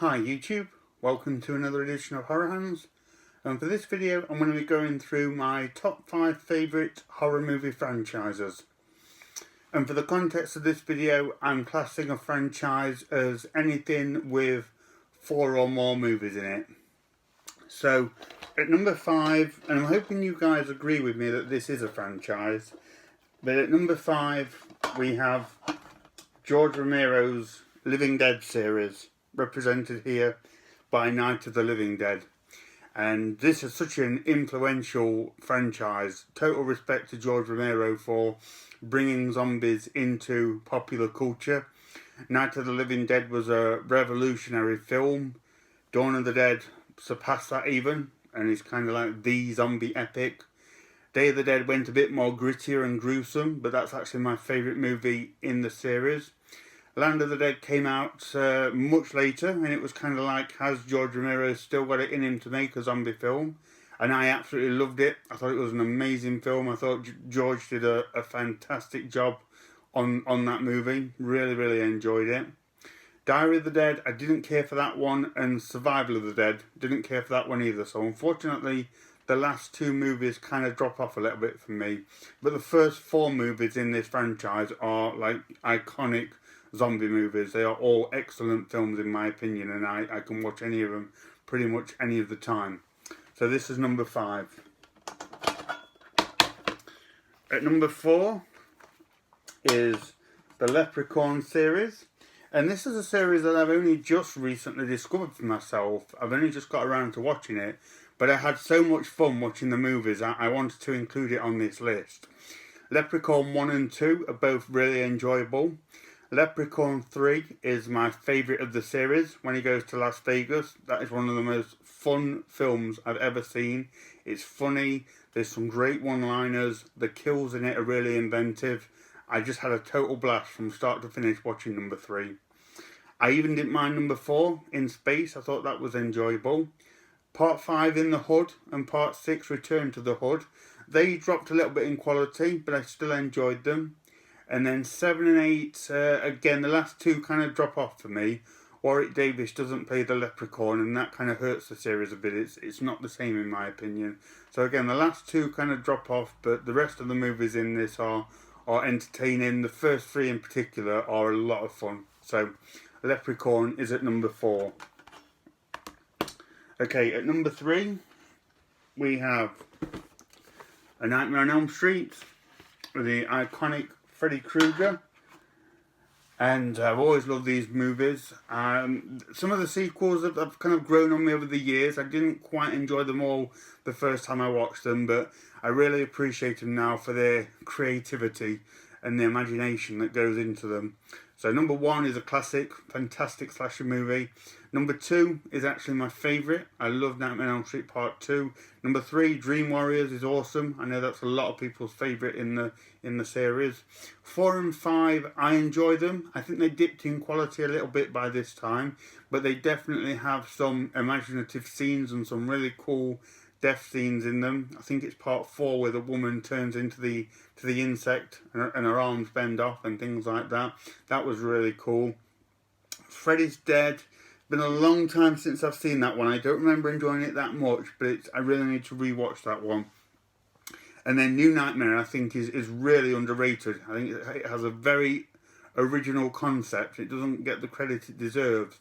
Hi YouTube, welcome to another edition of Horror Hands, and for this video I'm going to be going through my top 5 favourite horror movie franchises. And for the context of this video, I'm classing a franchise as anything with 4 or more movies in it. So at number 5, and I'm hoping you guys agree with me that this is a franchise, but at number 5 we have George Romero's Living Dead series, represented here by Night of the Living Dead. And this is such an influential franchise. Total respect to George Romero for bringing zombies into popular culture. Night of the Living Dead was a revolutionary film. Dawn of the Dead surpassed that even, and it's kind of like the zombie epic. Day of the Dead went a bit more grittier and gruesome, but that's actually my favourite movie in the series. Land of the Dead came out much later, and it was kind of like, has George Romero still got it in him to make a zombie film? And I absolutely loved it. I thought it was an amazing film. I thought George did a fantastic job on that movie. Really enjoyed it. Diary of the Dead, I didn't care for that one, and Survival of the Dead, didn't care for that one either. So unfortunately, the last 2 movies kind of drop off a little bit for me. But the first 4 movies in this franchise are like iconic zombie movies. They are all excellent films in my opinion, and I can watch any of them pretty much any of the time. So this is number 5. At number 4 is the Leprechaun series, and this is a series that I've only just recently discovered for myself. I've only just got around to watching it, but I had so much fun watching the movies I wanted to include it on this list. Leprechaun 1 and 2 are both really enjoyable. Leprechaun 3 is my favourite of the series. When he goes to Las Vegas, that is one of the most fun films I've ever seen. It's funny, there's some great one-liners, the kills in it are really inventive. I just had a total blast from start to finish watching number 3. I even didn't mind number 4, In Space. I thought that was enjoyable. Part 5, In the Hood, and Part 6, Return to the Hood. They dropped a little bit in quality, but I still enjoyed them. And then 7 and 8, again, the last 2 kind of drop off for me. Warwick Davis doesn't play the Leprechaun, and that kind of hurts the series a bit. It's not the same in my opinion. So again, the last 2 kind of drop off, but the rest of the movies in this are entertaining. The first 3 in particular are a lot of fun. So Leprechaun is at number 4. Okay, at number 3, we have A Nightmare on Elm Street with the iconic Freddy Krueger, and I've always loved these movies. Some of the sequels have kind of grown on me over the years. I didn't quite enjoy them all the first time I watched them, but I really appreciate them now for their creativity and the imagination that goes into them. So number 1 is a classic, fantastic slasher movie. Number 2 is actually my favourite. I love Nightmare on Elm Street Part 2. Number 3, Dream Warriors, is awesome. I know that's a lot of people's favourite in the series. 4 and 5, I enjoy them. I think they dipped in quality a little bit by this time, but they definitely have some imaginative scenes and some really cool death scenes in them. I think it's Part 4 where the woman turns into the insect and her arms bend off and things like that. That was really cool. Freddy's Dead. Been a long time since I've seen that one. I don't remember enjoying it that much, but I really need to rewatch that one. And then New Nightmare, I think, is really underrated. I think it has a very original concept. It doesn't get the credit it deserves,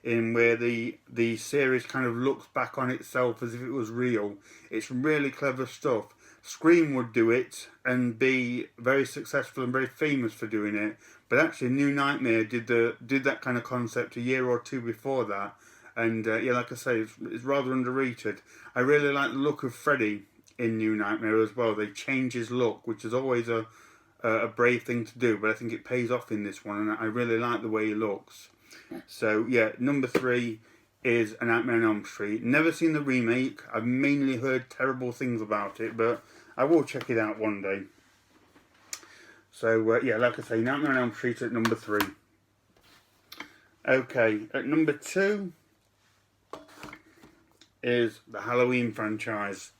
in where the series kind of looks back on itself as if it was real. It's really clever stuff. Scream would do it and be very successful and very famous for doing it, but actually New Nightmare did that kind of concept a year or 2 before that, and yeah, like I say, it's rather underrated. I really like the look of Freddy in New Nightmare as well. They change his look, which is always a brave thing to do, but I think it pays off in this one, and I really like the way he looks. So yeah, number 3 is A Nightmare on Elm Street. Never seen the remake. I've mainly heard terrible things about it, but I will check it out one day. So yeah, like I say, Nightmare on Elm Street at number 3. Okay, at number 2 is the Halloween franchise.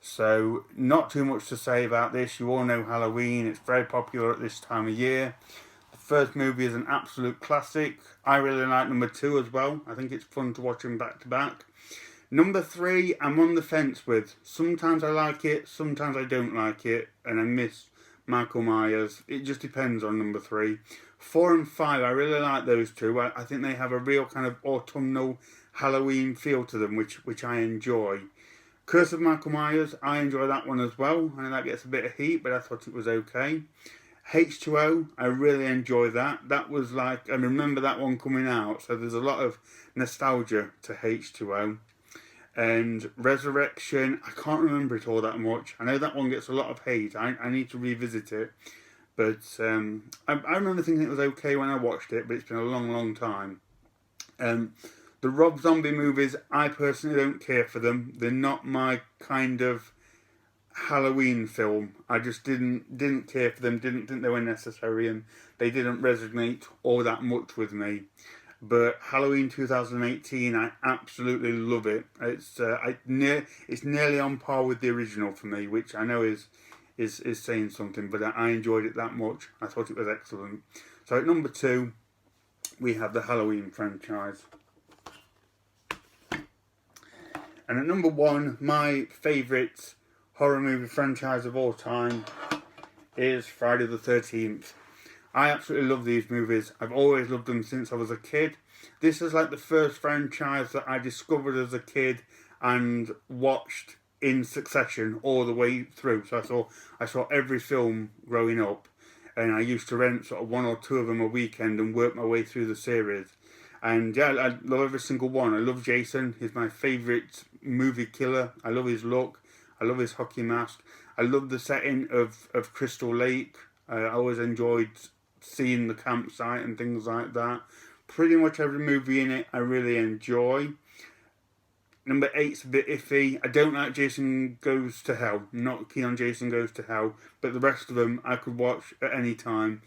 So not too much to say about this. You all know Halloween. It's very popular at this time of year. The First movie is an absolute classic. I really like number 2 as well. I think it's fun to watch them back to back. Number 3, I'm on the fence with. Sometimes I like it, sometimes I don't like it, and I miss Michael Myers. It just depends on number 3. 4 and 5, I really like those two. I think they have a real kind of autumnal Halloween feel to them, which I enjoy. Curse of Michael Myers, I enjoy that one as well. I know that gets a bit of heat, but I thought it was okay. H2O, I really enjoy that. That was like, I remember that one coming out, so there's a lot of nostalgia to H2O. And Resurrection, I can't remember it all that much. I know that one gets a lot of hate. I need to revisit it. But I remember thinking it was okay when I watched it, but it's been a long, long time. The Rob Zombie movies, I personally don't care for them. They're not my kind of Halloween film. I just didn't care for them, didn't think they were necessary, and they didn't resonate all that much with me. But Halloween 2018, I absolutely love it. It's nearly on par with the original for me, which I know is saying something, but I enjoyed it that much. I thought it was excellent. So at number 2, we have the Halloween franchise. And at number 1, my favourite horror movie franchise of all time is Friday the 13th. I absolutely love these movies. I've always loved them since I was a kid. This is like the first franchise that I discovered as a kid and watched in succession all the way through. So I saw every film growing up, and I used to rent sort of 1 or 2 of them a weekend and work my way through the series. And yeah, I love every single one. I love Jason. He's my favourite movie killer. I love his look. I love his hockey mask. I love the setting of Crystal Lake. I always enjoyed seeing the campsite and things like that. Pretty much every movie in it I really enjoy. Number 8's a bit iffy. I don't like Jason Goes to Hell. I'm not keen on Jason Goes to Hell. But the rest of them I could watch at any time.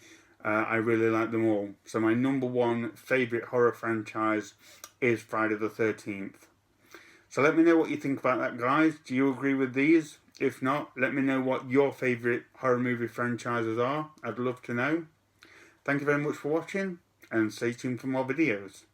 I really like them all. So my number 1 favourite horror franchise is Friday the 13th. So let me know what you think about that, guys. Do you agree with these? If not, let me know what your favourite horror movie franchises are. I'd love to know. Thank you very much for watching, and stay tuned for more videos.